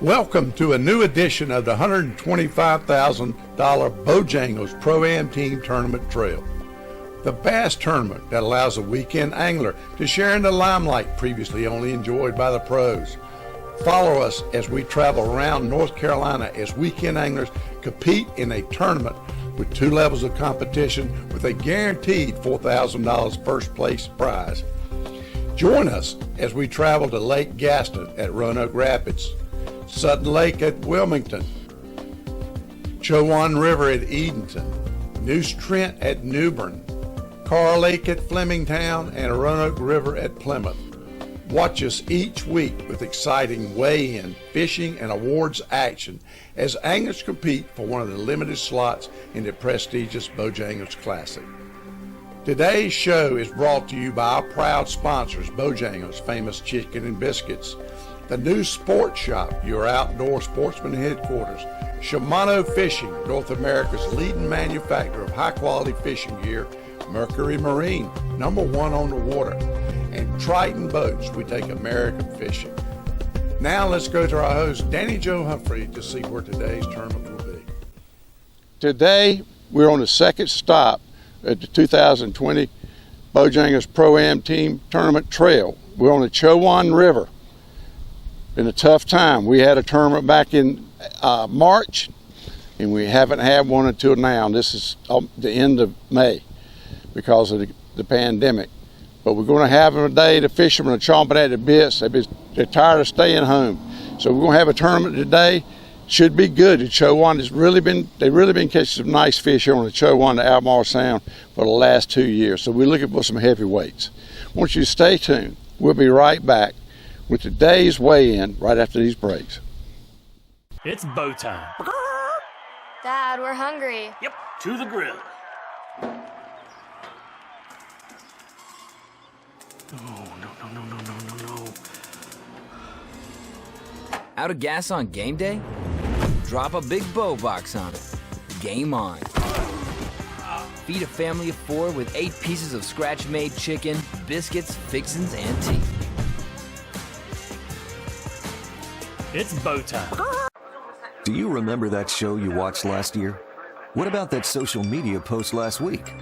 Welcome to a new edition of the $125,000 Bojangles Pro-Am Team Tournament Trail. The bass tournament that allows a weekend angler to share in the limelight previously only enjoyed by the pros. Follow us as we travel around North Carolina as weekend anglers compete in a tournament with 2 levels of competition with a guaranteed $4,000 first place prize. Join us as we travel to Lake Gaston at Roanoke Rapids, Sutton Lake at Wilmington, Chowan River at Edenton, Neuse Trent at Newbern, Carr Lake at Flemingtown, and Roanoke River at Plymouth. Watch us each week with exciting weigh-in, fishing, and awards action as anglers compete for one of the limited slots in the prestigious Bojangles Classic. Today's show is brought to you by our proud sponsors, Bojangles, famous chicken and biscuits, the new sports shop, your outdoor sportsman headquarters, Shimano Fishing, North America's leading manufacturer of high-quality fishing gear, Mercury Marine, #1 on the water, and Triton Boats, we take American fishing. Now let's go to our host, Danny Joe Humphrey, to see where today's tournament will be. Today, we're on the second stop at the 2020 Bojangles Pro-Am Team Tournament Trail. We're on the Chowan River. Been a tough time. We had a tournament back in March, and we haven't had one until now. This is the end of May because of the pandemic. But we're going to have them today. The fishermen are chomping at the bits. They're tired of staying home. So we're going to have a tournament today. Should be good. The Chowan they've really been catching some nice fish here on the Chowan, the Albemarle Sound, for the last 2 years. So we're looking for some heavyweights. I want you to stay tuned. We'll be right back with today's weigh-in right after these breaks. It's bow time. Dad, we're hungry. Yep, to the grill. Oh, no. Out of gas on game day? Drop a big bow box on it. Game on. Feed a family of 4 with 8 pieces of scratch-made chicken, biscuits, fixins, and tea. It's bow time. Do you remember that show you watched last year? What about that social media post last week?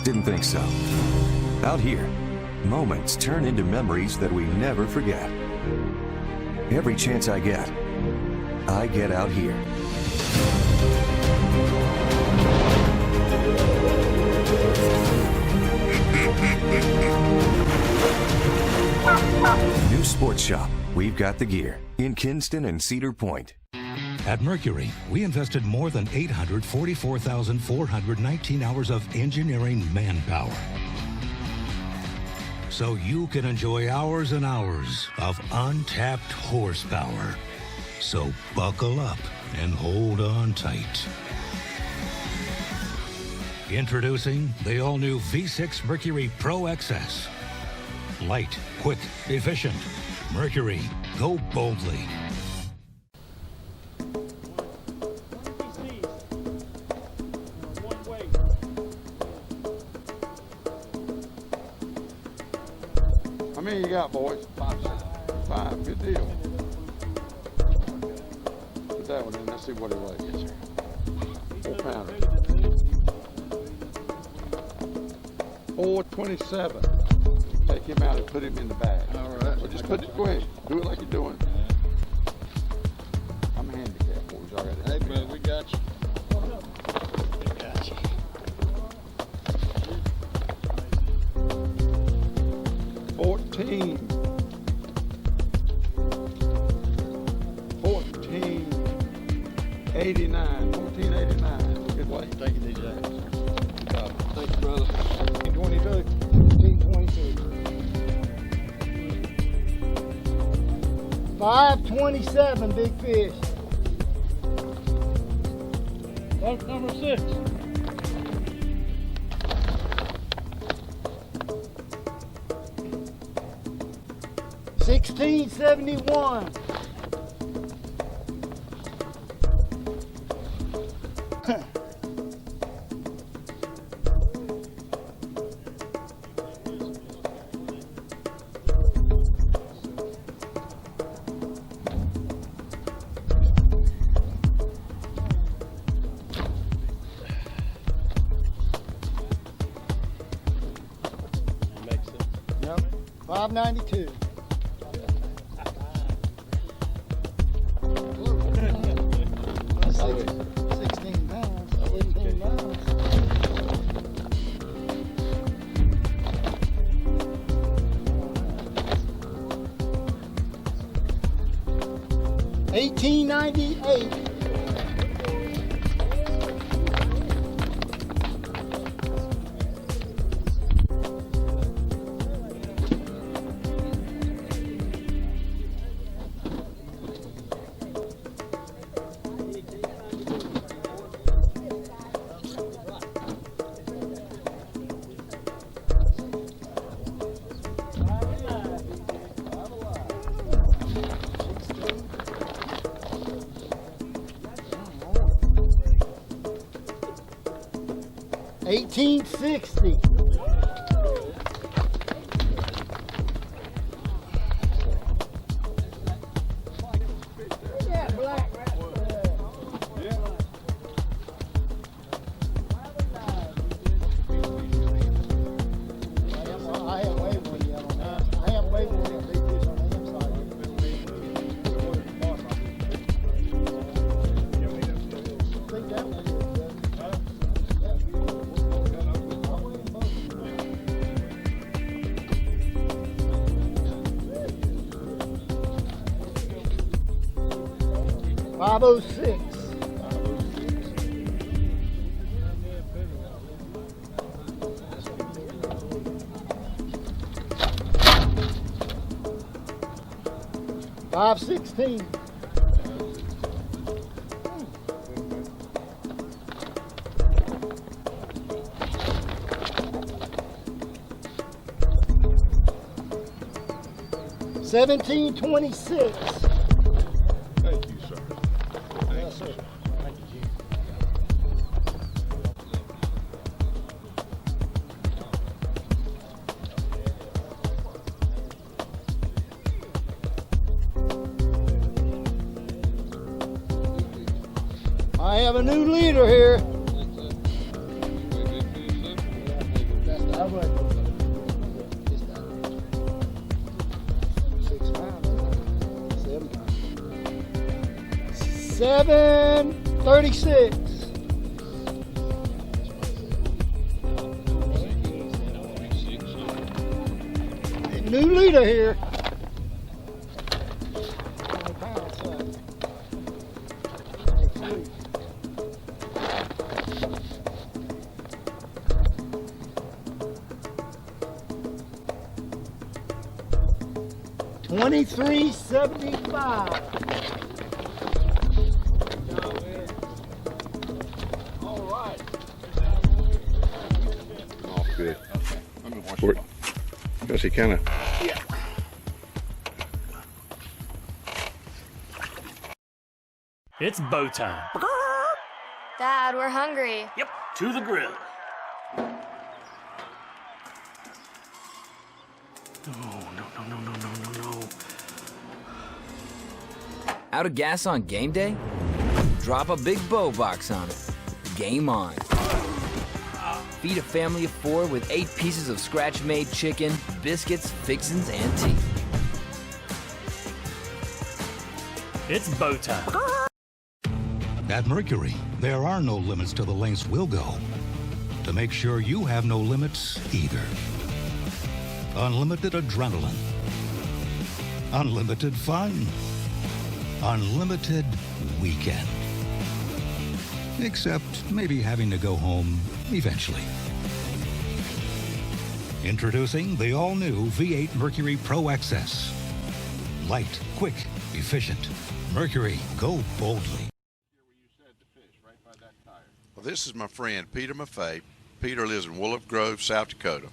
Didn't think so. Out here, moments turn into memories that we never forget. Every chance I get out here. New Sports Shop, we've got the gear in Kinston and Cedar Point. At Mercury, we invested more than 844,419 hours of engineering manpower, so you can enjoy hours and hours of untapped horsepower. So buckle up and hold on tight. Introducing the all-new V6 Mercury Pro XS. Light, quick, efficient. Mercury, go boldly. How many you got, boys? 5. 5, good deal. Put that one in, let's see what it weighs. 4 pounder. 427. Take him out and put him in the bag. All right. So just put it, go ahead. Do it like you're doing. I'm handicapped, boys. Y'all got it. Hey, brother, we got you. We got you. 14. 1489. 1489. Good weight. Thank you, DJ. Good job. Thank you, brother. 1422. 1422. 527, big fish. That's number 6. $16.71. 592. That's 16 pounds, 17 pounds. $18.98. $18.60. Yeah, black right there. I have way one yet on that. I have way one big fish on the inside. I think that one is good. $5.06. $5.16. $17.26. Thank you, sir. Yes, sir. Thank you. I have a new leader here. I would. 6 pounds. 7 pounds. 736. New leader here. 20 pounds, son. Next week. $23.75. Oh, good. Because he kind of. It's bow time. Dad, we're hungry. Yep, to the grill. Oh, no. Out of gas on game day? Drop a big bow box on it. Game on. Feed a family of 4 with 8 pieces of scratch-made chicken, biscuits, fixins, and tea. It's bow time. At Mercury, there are no limits to the lengths we'll go to make sure you have no limits either. Unlimited adrenaline. Unlimited fun. Unlimited weekend. Except maybe having to go home eventually. Introducing the all-new V8 Mercury Pro XS. Light, quick, efficient. Mercury, go boldly. Well, this is my friend Peter Maffei. Peter lives in Wolf Grove, South Dakota.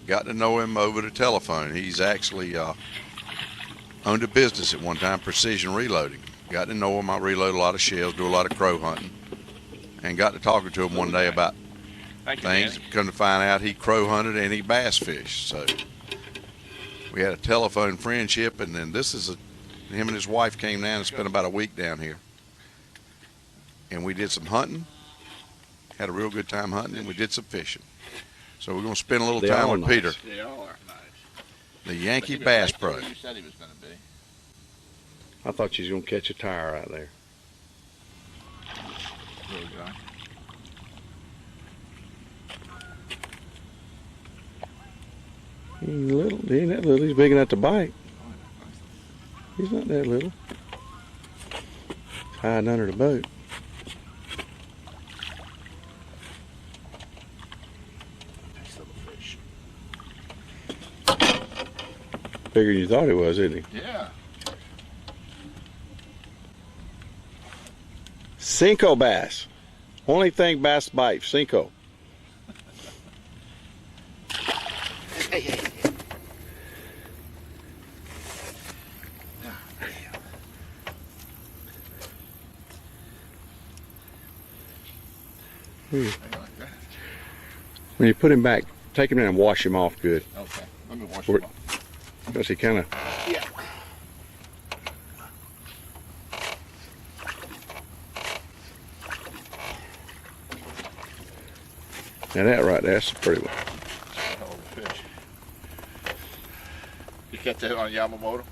Got to know him over the telephone. He's actually owned a business at one time, Precision Reloading. Got to know him. I reload a lot of shells, do a lot of crow hunting, and got to talking to him one day about things. Come to find out he crow hunted and he bass fished. So we had a telephone friendship, and then him and his wife came down and spent about a week down here. And we did some hunting, had a real good time hunting, and we did some fishing. So we're going to spend a little time with Peter. They all are nice. The Yankee Bass Pro. You said he was going to be. I thought you was gonna catch a tire right there. There we go. He's little. He ain't that little. He's big enough to bite. He's not that little. He's hiding under the boat. Nice little fish. Bigger than you thought he was, isn't he? Yeah. Cinco bass. Only thing bass bite, Cinco. When you put him back, take him in and wash him off good. Okay. Let me wash him off. Because he kind of... Yeah. Now that right there, that's a pretty one. Hell of a fish. You catch that on Yamamoto?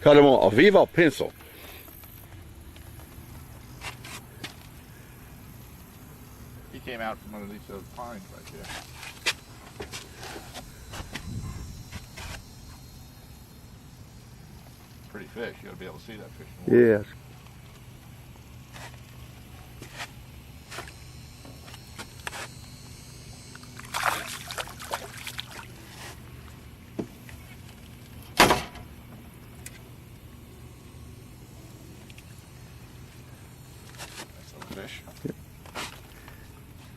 Caught him on a Vivo pencil. He came out from underneath those pines right there. Pretty fish. You ought to be able to see that fish in the water. Yes. Nice little fish.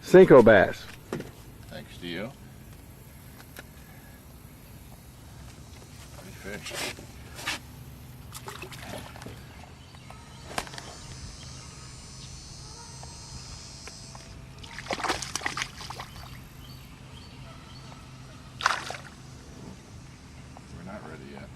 Cinco bass. Thanks to you. Pretty fish. We're not ready yet.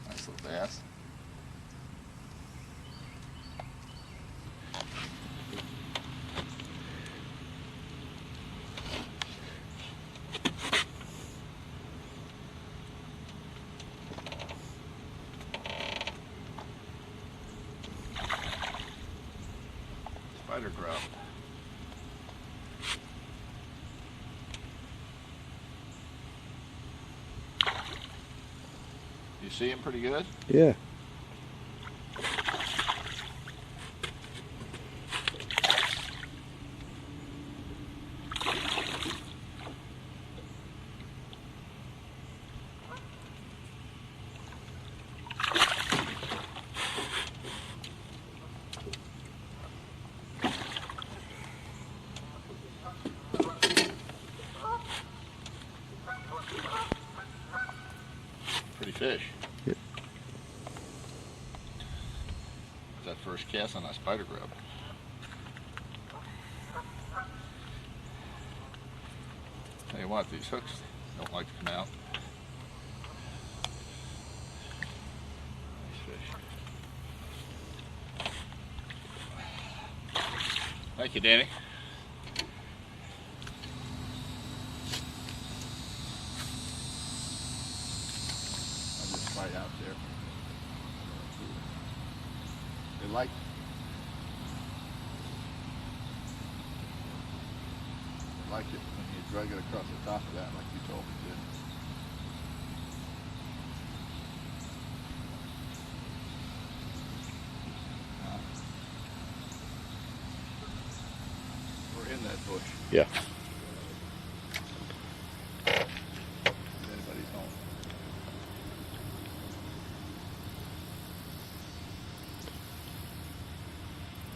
Nice little bass. Spider crab. You see him pretty good? Yeah. Pretty fish. Yep. It's that first cast on that spider grub. Tell you what, these hooks don't like to come out. Nice fish. Thank you, Danny. I'll just right out there. They like it when you drag it across the top of that like you told me to. We're in that bush. Yeah. If anybody's home.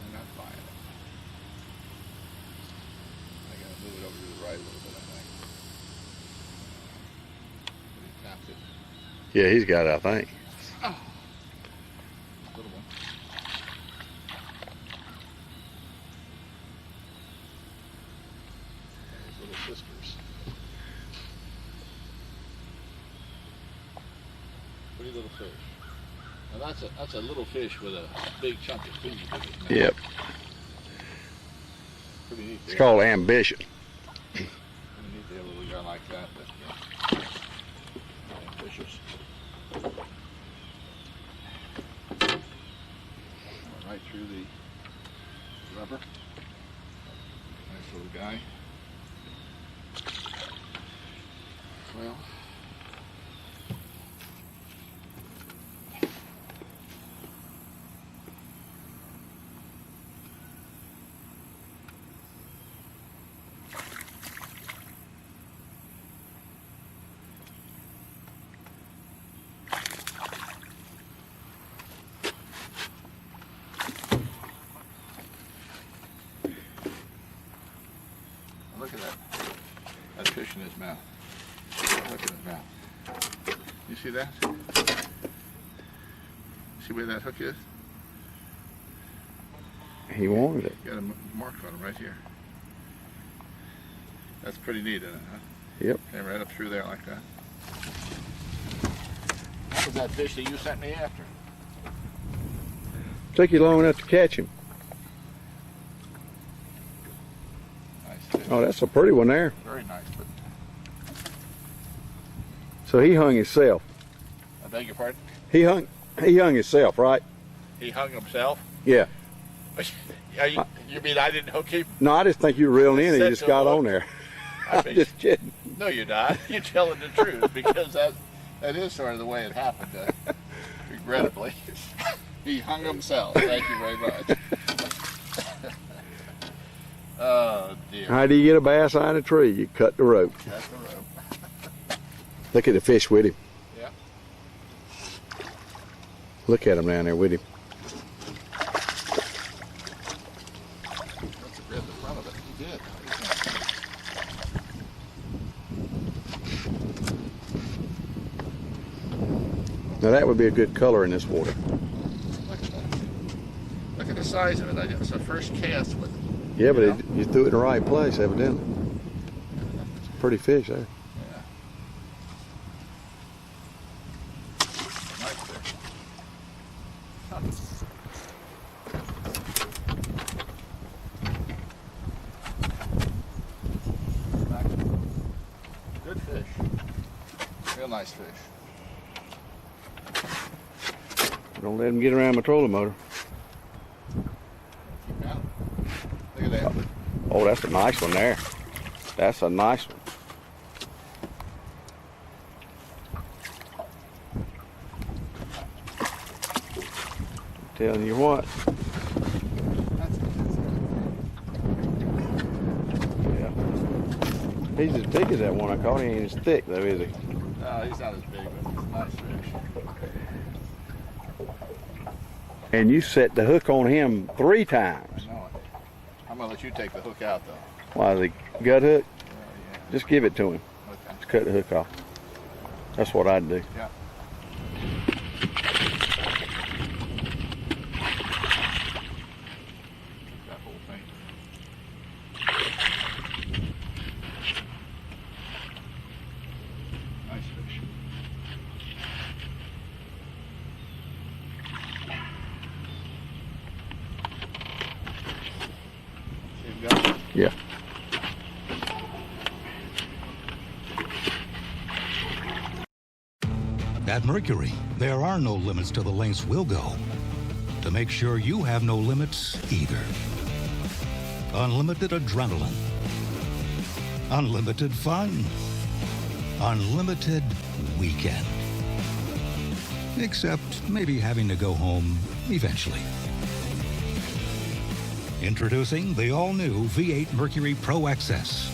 They're not buying it. I gotta move it over to the right a little bit, I think. But he tapped it. Yeah, he's got it, I think. Little one. Those little sisters. fish. Now that's a little fish with a big chunk of feed in his mouth. Yep. Pretty neat. It's called ambition. Pretty neat to have a little guy like that. But, ambitious. Right through the rubber. Nice little guy. Well. Look at that fish in his mouth. Look at his mouth. You see that? See where that hook is? He wanted it. Got a mark on him right here. That's pretty neat, isn't it? Huh? Yep. Came right up through there like that. That was that fish that you sent me after. Took you long enough to catch him. Nice fish. Oh, that's a pretty one there. Very nice, but So he hung himself. I beg your pardon? He hung himself, right? He hung himself? Yeah. You mean I didn't hook him? No, I just think you were reeling in and you just got on there. I I'm mean, just kidding. no, you're not. You're telling the truth because that is sort of the way it happened, regrettably. He hung himself. Thank you very much. Oh, dear. How do you get a bass out of a tree? You cut the rope. That's the rope. Look at the fish with him. Yeah. Look at him down there with him. Let's grab the front of it. He did. Now that would be a good color in this water. Look at that. Look at the size of it. It's the first cast with it. Yeah, but You know? you threw it in the right place, evidently. It's a pretty fish there. Yeah. Nice fish. Good fish. Real nice fish. Don't let him get around my trolling motor. Keep out. Look at that. Oh, that's a nice one there. That's a nice one. I'm telling you what. Yeah. He's as big as that one I caught. He ain't as thick though, is he? No, he's not as big, but he's a nice fish. And you set the hook on him 3 times. I know it. I'm gonna let you take the hook out though. Why, the gut hook? Yeah. Just give it to him. Okay. Just cut the hook off. That's what I'd do. Yeah. That whole thing. Nice fish. See him go? Yeah. At Mercury, there are no limits to the lengths we'll go to make sure you have no limits either. Unlimited adrenaline. Unlimited fun. Unlimited weekend. Except maybe having to go home eventually. Introducing the all-new V8 Mercury Pro XS.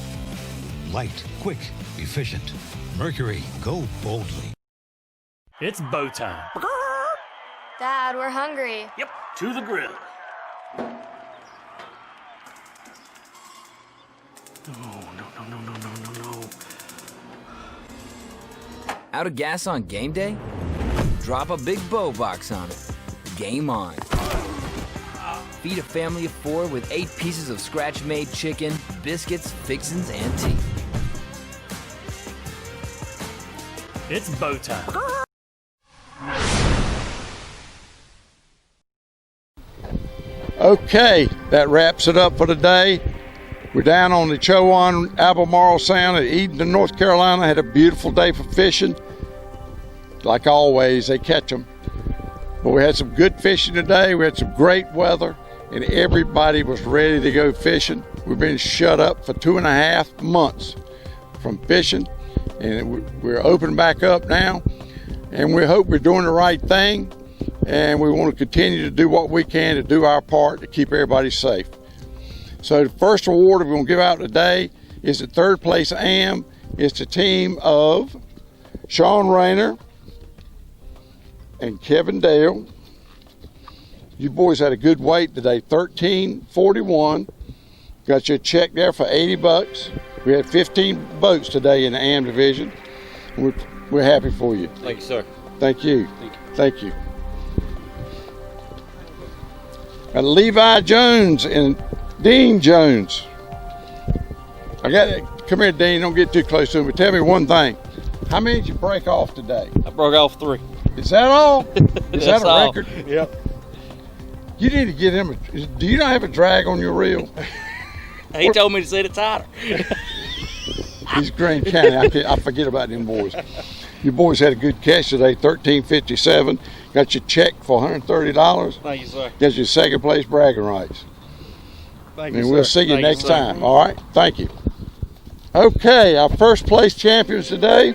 Light, quick, efficient. Mercury, go boldly. It's bow time. Dad, we're hungry. Yep, to the grill. No. Out of gas on game day? Drop a big bow box on it. Game on. Feed a family of 4 with 8 pieces of scratch-made chicken, biscuits, fixins, and tea. It's bow time. Okay, that wraps it up for today. We're down on the Chowan, Albemarle Sound at Edenton, North Carolina. Had a beautiful day for fishing. Like always, they catch them. But we had some good fishing today. We had some great weather, and everybody was ready to go fishing. We've been shut up for 2.5 months from fishing, and we're opening back up now. And we hope we're doing the right thing, and we want to continue to do what we can to do our part to keep everybody safe. So the first award we're going to give out today is the third place AM. It's the team of Sean Rayner and Kevin Dale. You boys had a good weight today, 1341. Got your check there for $80. We had 15 boats today in the AM division. We're happy for you. Thank you, sir. Thank you. Thank you. And Levi Jones and Dean Jones. Come here, Dean. Don't get too close to him. But tell me one thing. How many did you break off today? I broke off 3. Is that all? Is that a all. record? Yep. You need to get him. Do you not have a drag on your reel? He told me to set it tighter. He's Green County. I forget about them boys. You boys had a good catch today, 1357. Got your check for $130. Thank you, sir. Got your second place bragging rights. Thank you, And sir. we'll see you Thank next sir. time. All right? Thank you. Okay, our first place champions today.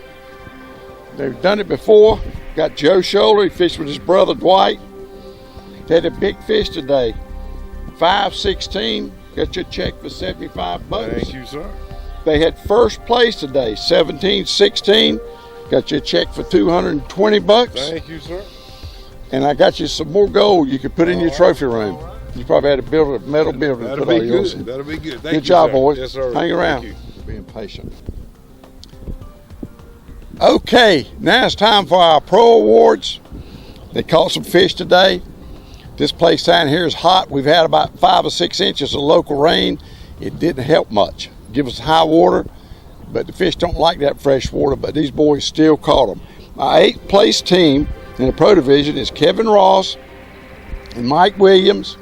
They've done it before. Got Joe Scholler. He fished with his brother Dwight. They had a big fish today, 516. Got your check for $75. Thank you, sir. They had first place today, 1716. Got your check for $220. Thank you, sir. And I got you some more gold you could put in your trophy room. You probably had to build a metal building. That'll to put be all yours good. in. That'll be good. Thank Good you, job, sir. boys. Yes, sir. Hang around. Thank you. For being patient. Okay, now it's time for our pro awards. They caught some fish today. This place down here is hot. We've had about 5 or 6 inches of local rain. It didn't help much. Give us high water, but the fish don't like that fresh water, but these boys still caught them. Our 8th place team in the pro division is Kevin Ross and Mike Williams.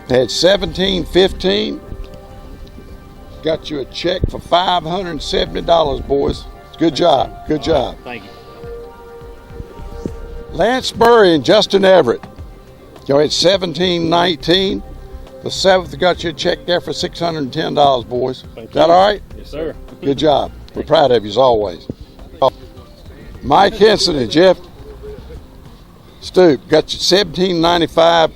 They had 1715. Got you a check for $570, boys. Good job. Good job. Thank you. Lance Murray and Justin Everett. Y'all had 1719. The 7th got you a check there for $610, boys. Is that all right? Yes, sir. Good job. We're proud of you as always. Mike Henson and Jeff Stoop got you $17.95.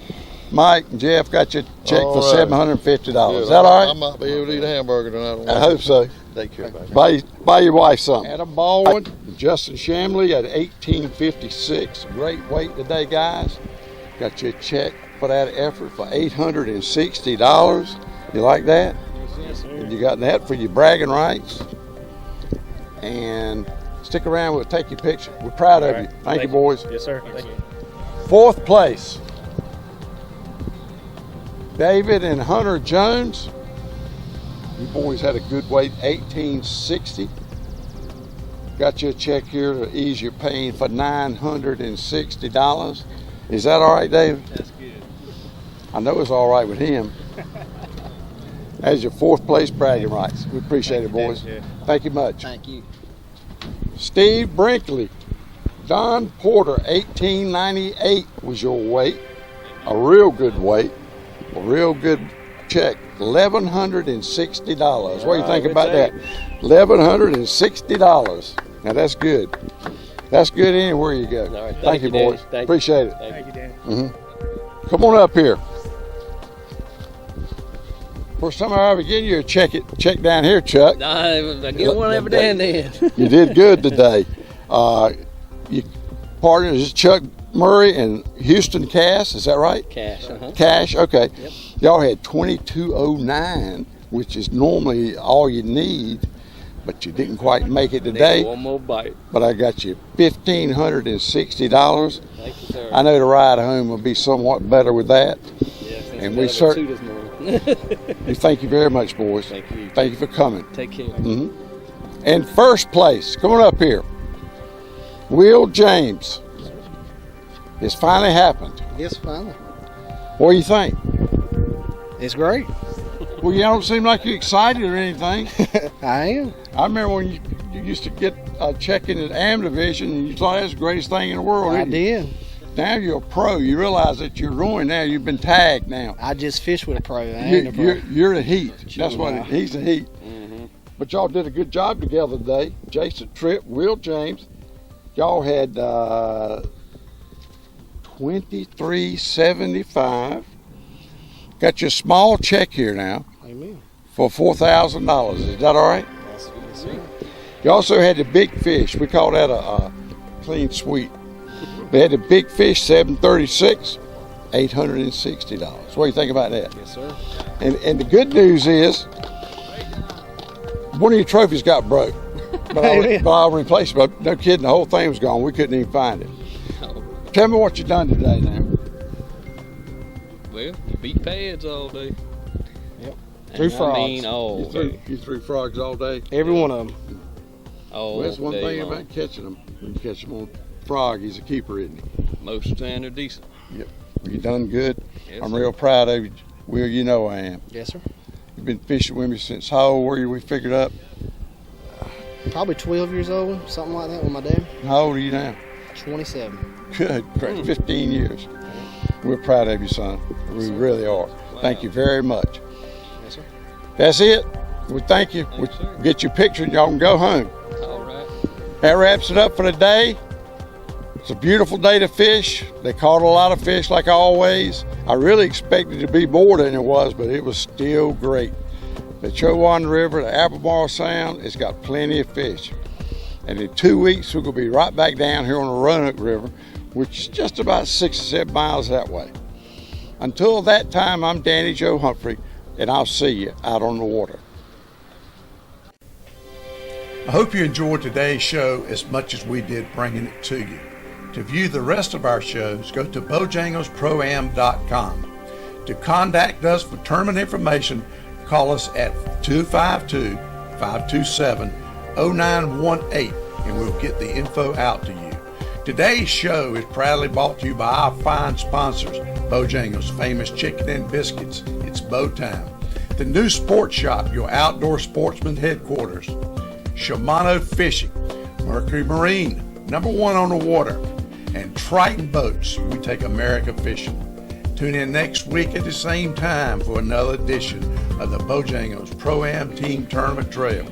Mike and Jeff got you a check for $750. Is that all right? I might be able to eat a hamburger tonight. I hope so. Take care, baby. Buy your wife something. Adam Baldwin, Justin Shamley at 1856. Great weight today, guys. Got you a check for that effort for $860. You like that? Yes, sir. And you got that for your bragging rights. And stick around, we'll take your picture. We're proud of you. Thank you, boys. Yes, sir. Thank you. 4th place, David and Hunter Jones. You boys had a good weight, 1860. Got you a check here to ease your pain for $960. Is that all right, David? That's good. I know it's all right with him. As your 4th place bragging rights. We appreciate it, boys. Thank you much. Thank you. Steve Brinkley, Don Porter, 1898 was your weight. A real good weight. A real good check. $1,160. What do you think about that? $1,160. Now that's good. That's good anywhere you go. All right, thank you, Danny. boys. Thank you. Appreciate it. Thank you, Danny. Come on up here. First time I ever get you a check down here, Chuck. I get one every day and then. You did good today. Your partners is Chuck Murray and Houston Cass, is that right? Cash, Cash, okay. Yep. Y'all had 2209, which is normally all you need, but you didn't quite make it today. One more bite. But I got you $1,560. Thank you, sir. I know the ride home will be somewhat better with that. Yeah, since And we we got cer- up at 2 this morning. We thank you very much, boys. Thank you. Thank you for coming. Take care. And first place, come on up here. Will James. It's finally happened. Yes, finally. What do you think? It's great. Well, you don't seem like you're excited or anything. I am. I remember when you used to get a check in the AM division and you thought that was the greatest thing in the world. I didn't you? did. Now you're a pro. You realize that you're ruined now. You've been tagged now. I just fish with a pro. I ain't a pro. You're the heat. That's what Wow. he's the heat. But y'all did a good job together today. Jason Tripp, Will James. Y'all had 2375. Got your small check here now Amen. for $4,000. Is that all right? Yes, sir. You also had the big fish. We call that a clean sweep. They had the big fish, 736, $860. What do you think about that? Yes, sir. And the good news is, one of your trophies got broke. But I'll replace it. But no kidding, the whole thing was gone. We couldn't even find it. Tell me what you done today now. Well, beat pads all day. Yep. And Threw frogs. I mean all day. You threw frogs all day? Every one of them. All Well, that's one day thing long. about catching them. When you catch them on frog, he's a keeper, isn't he? Most of the time they're decent. Yep. You done good. Yes, I'm sir. real proud of you. Will, you know I am. Yes, sir. You've been fishing with me since how old were you? We figured up. Probably 12 years old, something like that with my dad. How old are you now? 27. Good. Great. 15 years. We're proud of you, son. We really are. Thank you very much. Yes, sir. That's it. We thank you. We sir. get your picture and y'all can go home. All right. That wraps it up for the day. It's a beautiful day to fish. They caught a lot of fish like always. I really expected it to be more than it was, but it was still great. The Chowan River, the Albemarle Sound, it's got plenty of fish. And in 2 weeks, we're gonna be right back down here on the Roanoke River, which is just about 6 or 7 miles that way. Until that time, I'm Danny Joe Humphrey, and I'll see you out on the water. I hope you enjoyed today's show as much as we did bringing it to you. To view the rest of our shows, go to bojanglesproam.com. To contact us for tournament information, call us at 252-527-0918 and we'll get the info out to you. Today's show is proudly brought to you by our fine sponsors, Bojangles, famous chicken and biscuits. It's bow time. The new sports shop, your outdoor sportsman headquarters. Shimano Fishing, Mercury Marine, #1 on the water, and Triton Boats. We take America fishing. Tune in next week at the same time for another edition of the Bojangles Pro-Am Team Tournament Trail.